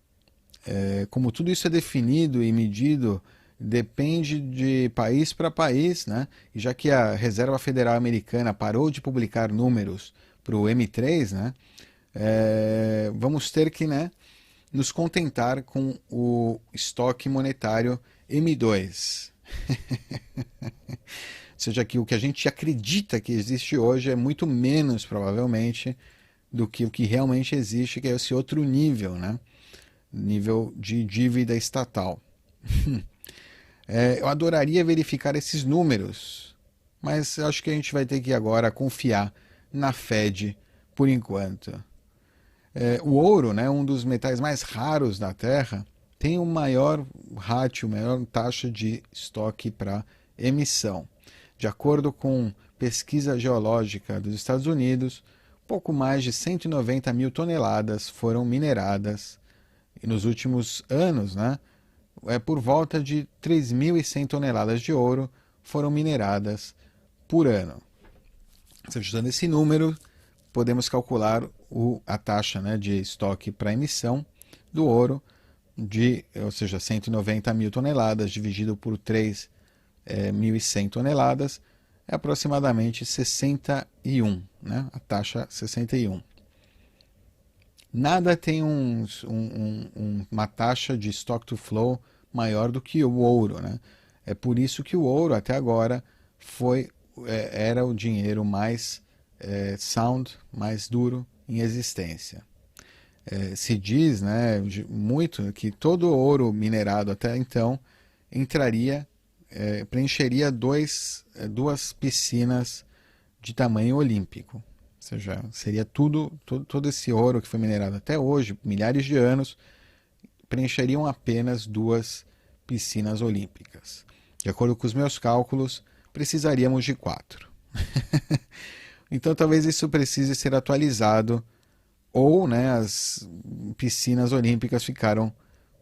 como tudo isso é definido e medido, depende de país para país, né? E já que a Reserva Federal Americana parou de publicar números para o M3, né, vamos ter que, né, nos contentar com o estoque monetário M2. Ou seja, que o que a gente acredita que existe hoje é muito menos, provavelmente, do que o que realmente existe, que é esse outro nível, né? Nível de dívida estatal. Eu adoraria verificar esses números, mas acho que a gente vai ter que agora confiar na Fed por enquanto. O ouro, né, um dos metais mais raros da Terra, tem o maior ratio, maior taxa de estoque para emissão. De acordo com pesquisa geológica dos Estados Unidos, pouco mais de 190 mil toneladas foram mineradas. E nos últimos anos, né, por volta de 3.100 toneladas de ouro foram mineradas por ano. Usando esse número, podemos calcular a taxa, né, de estoque para emissão do ouro, ou seja, 190 mil toneladas dividido por 3.100 toneladas, é aproximadamente 61, né, a taxa 61. Nada tem uma taxa de stock to flow maior do que o ouro, né? É por isso que o ouro até agora era o dinheiro mais sound, mais duro em existência. Se diz, né, muito que todo ouro minerado até então preencheria duas piscinas de tamanho olímpico. Ou seja, seria todo esse ouro que foi minerado até hoje, milhares de anos, preencheriam apenas 2 piscinas olímpicas. De acordo com os meus cálculos, precisaríamos de 4. Então talvez isso precise ser atualizado, ou, né, as piscinas olímpicas ficaram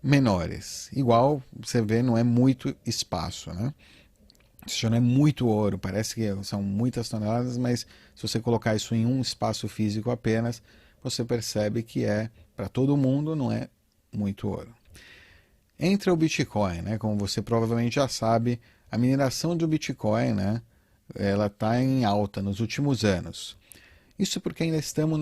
menores. Igual, você vê, não é muito espaço, né? Isso não é muito ouro, parece que são muitas toneladas, mas se você colocar isso em um espaço físico apenas, você percebe que para todo mundo, não é muito ouro. Entra o Bitcoin, né? Como você provavelmente já sabe, a mineração do Bitcoin, né, ela está em alta nos últimos anos. Isso porque ainda estamos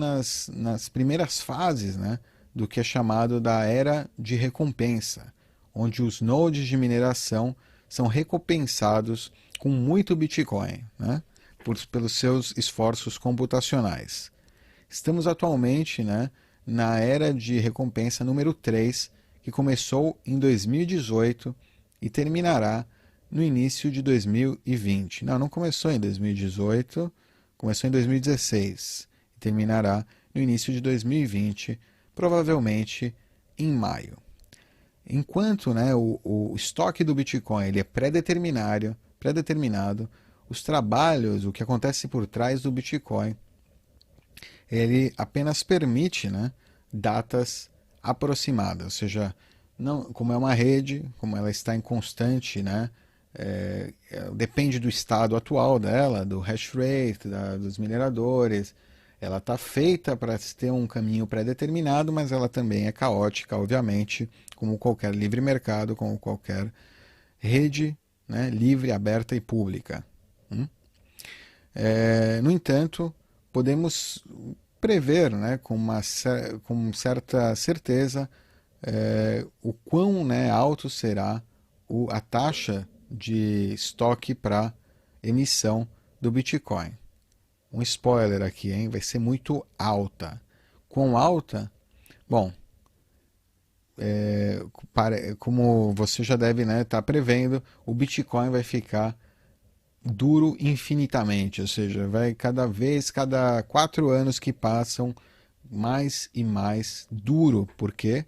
nas primeiras fases, né, do que é chamado da era de recompensa, onde os nodes de mineração são recompensados com muito Bitcoin, né, pelos seus esforços computacionais. Estamos atualmente, né, na era de recompensa número 3, que começou em 2018 e terminará no início de 2020. Não começou em 2018, começou em 2016 e terminará no início de 2020, provavelmente em maio. Enquanto, né, o estoque do Bitcoin ele é pré-determinado, os trabalhos, o que acontece por trás do Bitcoin, ele apenas permite, né, datas aproximadas, ou seja, não, como é uma rede, como ela está em constante, né, depende do estado atual dela, do hash rate, dos mineradores. Ela está feita para ter um caminho pré-determinado, mas ela também é caótica, obviamente, como qualquer livre mercado, como qualquer rede, né, livre, aberta e pública. No entanto, podemos prever, né, com certa certeza o quão, né, alto será a taxa de estoque para emissão do Bitcoin. Um spoiler aqui, hein? Vai ser muito alta. Quão alta? Bom, como você já deve estar prevendo, o Bitcoin vai ficar duro infinitamente, ou seja, vai cada 4 anos que passam, mais e mais duro. Por quê?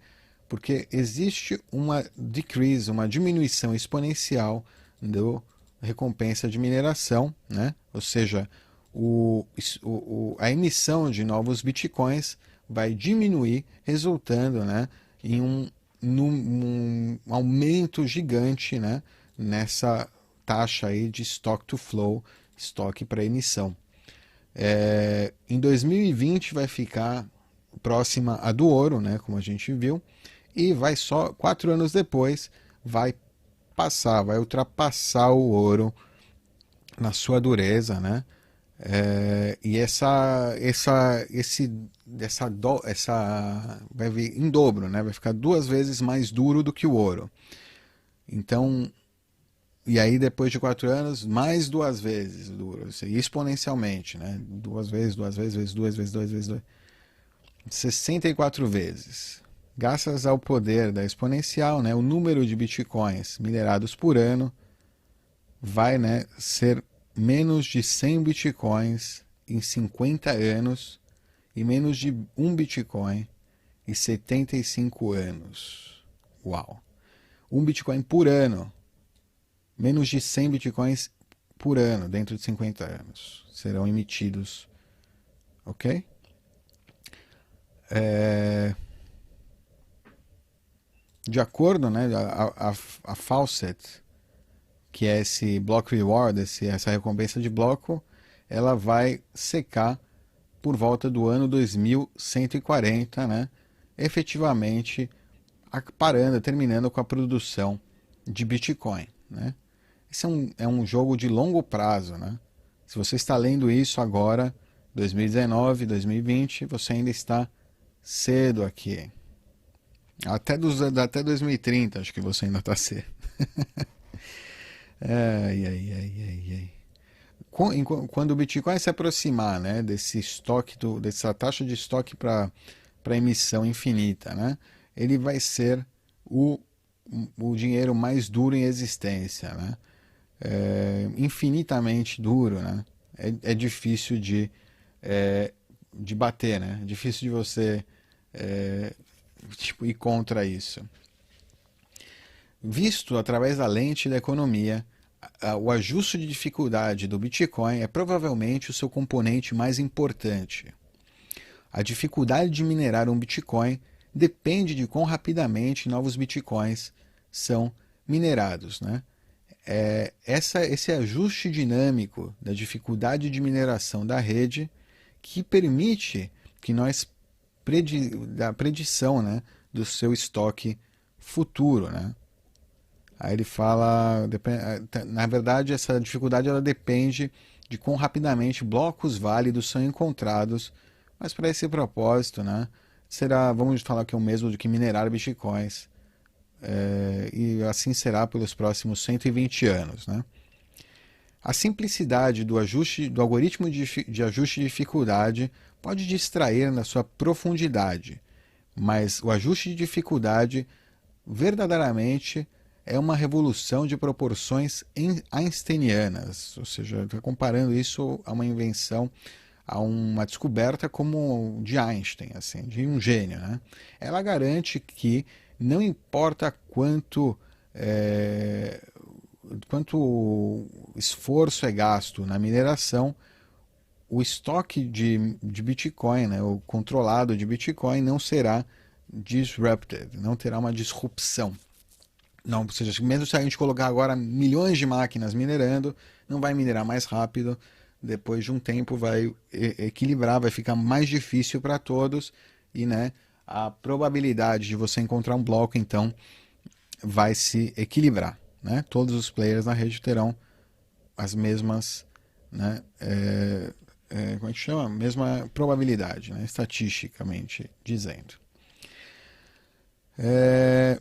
Porque existe uma decrease, uma diminuição exponencial da recompensa de mineração, né? Ou seja, a emissão de novos bitcoins vai diminuir, resultando, né, em um aumento gigante, né, nessa taxa aí de stock to flow, estoque para emissão. Em 2020 vai ficar próxima a do ouro, né, como a gente viu, e vai só 4 anos depois vai ultrapassar o ouro na sua dureza, né? E essa vai vir em dobro, né? Vai ficar 2 vezes mais duro do que o ouro. Então, e aí depois de 4 anos, mais 2 vezes duro, exponencialmente, né? 2 vezes, 2 vezes, 2 vezes, 2 vezes, 64 vezes. Graças ao poder da exponencial, né? O número de bitcoins minerados por ano vai, né, ser menos de 100 bitcoins em 50 anos e menos de 1 bitcoin em 75 anos. Uau! 1 bitcoin por ano. Menos de 100 bitcoins por ano dentro de 50 anos serão emitidos. Ok? De acordo, né, a Faucet, que é esse block reward, essa recompensa de bloco, ela vai secar por volta do ano 2140, né? Efetivamente terminando com a produção de Bitcoin, né? Esse é um jogo de longo prazo, né? Se você está lendo isso agora, 2019, 2020, você ainda está cedo aqui. Até 2030, acho que você ainda está cedo. Ai, ai, ai, ai, ai. Quando o Bitcoin se aproximar, né, desse estoque, dessa taxa de estoque para emissão infinita, né, ele vai ser o dinheiro mais duro em existência, né, infinitamente duro, né, é difícil de bater, né, é difícil de você ir contra isso. Visto através da lente da economia, o ajuste de dificuldade do Bitcoin é provavelmente o seu componente mais importante. A dificuldade de minerar um Bitcoin depende de quão rapidamente novos Bitcoins são minerados, né? Esse ajuste dinâmico da dificuldade de mineração da rede que permite que nós da predição, né, do seu estoque futuro, né? Aí ele fala, na verdade, essa dificuldade ela depende de quão rapidamente blocos válidos são encontrados, mas para esse propósito, né, vamos falar que é o mesmo do que minerar bitcoins, e assim será pelos próximos 120 anos, né? A simplicidade do algoritmo de ajuste de dificuldade pode distrair na sua profundidade, mas o ajuste de dificuldade verdadeiramente é uma revolução de proporções einsteinianas, ou seja, está comparando isso a uma invenção, a uma descoberta como de Einstein, assim, de um gênio, né? Ela garante que não importa quanto esforço é gasto na mineração, o estoque de Bitcoin, né, o controlado de Bitcoin, não será disrupted, não terá uma disrupção. Não, ou seja, mesmo se a gente colocar agora milhões de máquinas minerando, não vai minerar mais rápido. Depois de um tempo vai equilibrar, vai ficar mais difícil para todos e, né, a probabilidade de você encontrar um bloco então vai se equilibrar, né? Todos os players na rede terão as mesmas, né, como é que chama? Mesma probabilidade, né? Estatisticamente dizendo.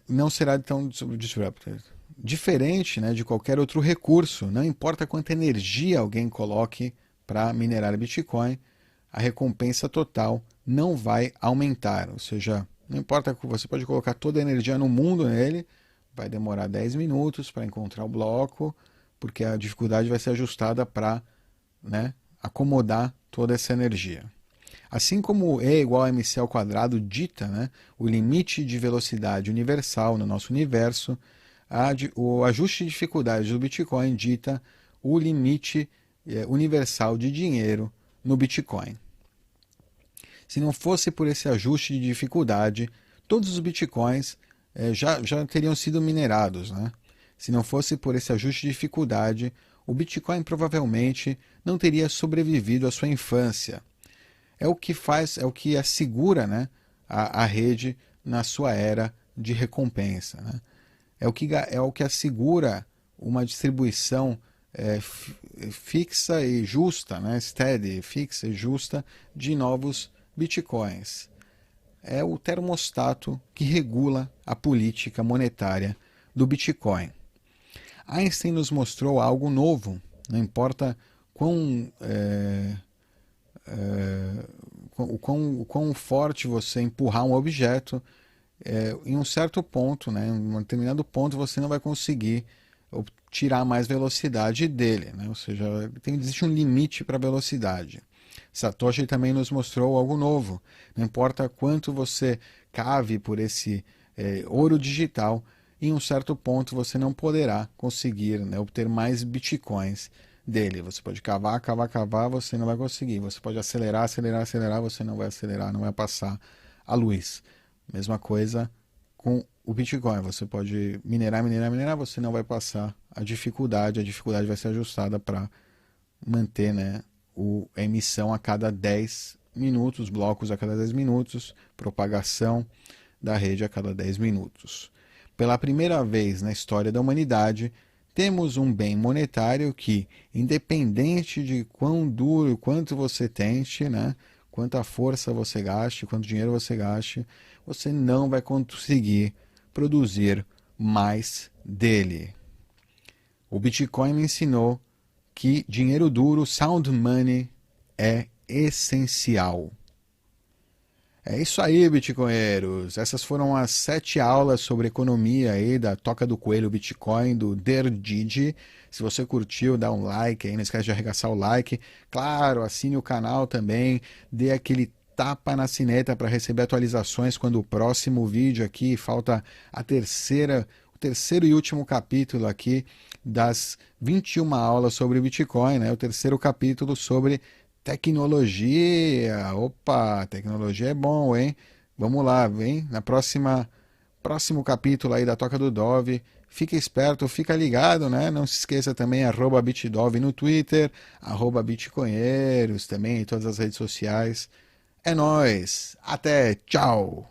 Não será tão disrupted. Diferente, né, de qualquer outro recurso, não importa quanta energia alguém coloque para minerar Bitcoin, a recompensa total não vai aumentar. Ou seja, não importa que você pode colocar toda a energia no mundo nele, vai demorar 10 minutos para encontrar o bloco, porque a dificuldade vai ser ajustada para, né, acomodar toda essa energia. Assim como E igual a mc ao quadrado dita, né, o limite de velocidade universal no nosso universo, o ajuste de dificuldade do Bitcoin dita o limite universal de dinheiro no Bitcoin. Se não fosse por esse ajuste de dificuldade, todos os Bitcoins já teriam sido minerados, né? Se não fosse por esse ajuste de dificuldade, o Bitcoin provavelmente não teria sobrevivido à sua infância. É o que assegura, né, a rede na sua era de recompensa, né? É o que assegura uma distribuição fixa e justa, né, steady, fixa e justa de novos bitcoins. É o termostato que regula a política monetária do Bitcoin. Einstein nos mostrou algo novo, não importa o quão forte você empurrar um objeto, em um certo ponto, né, em um determinado ponto, você não vai conseguir tirar mais velocidade dele, né? Ou seja, existe um limite para a velocidade. Satoshi também nos mostrou algo novo. Não importa quanto você cave por esse ouro digital, em um certo ponto você não poderá conseguir, né, obter mais bitcoins dele. Você pode cavar, cavar, cavar, você não vai conseguir. Você pode acelerar, acelerar, acelerar, você não vai acelerar, não vai passar a luz. Mesma coisa com o Bitcoin. Você pode minerar, minerar, minerar, você não vai passar a dificuldade vai ser ajustada para manter, né, a emissão a cada 10 minutos, blocos a cada 10 minutos, propagação da rede a cada 10 minutos. Pela primeira vez na história da humanidade, temos um bem monetário que, independente de quão duro, quanto você tente, né, quanta força você gaste, quanto dinheiro você gaste, você não vai conseguir produzir mais dele. O Bitcoin me ensinou que dinheiro duro, sound money, é essencial. É isso aí, bitcoinheiros. Essas foram as 7 aulas sobre economia aí da Toca do Coelho Bitcoin, do Derdigi. Se você curtiu, dá um like aí, não esquece de arregaçar o like. Claro, assine o canal também, dê aquele tapa na sineta para receber atualizações quando o próximo vídeo aqui, falta o terceiro e último capítulo aqui das 21 aulas sobre Bitcoin, né? O terceiro capítulo sobre tecnologia. Opa, tecnologia é bom, hein? Vamos lá, vem na próximo capítulo aí da Toca do Dove. Fica esperto, fica ligado, né? Não se esqueça também, @bitdove no Twitter, @bitcoinheiros também em todas as redes sociais. É nóis, até, tchau!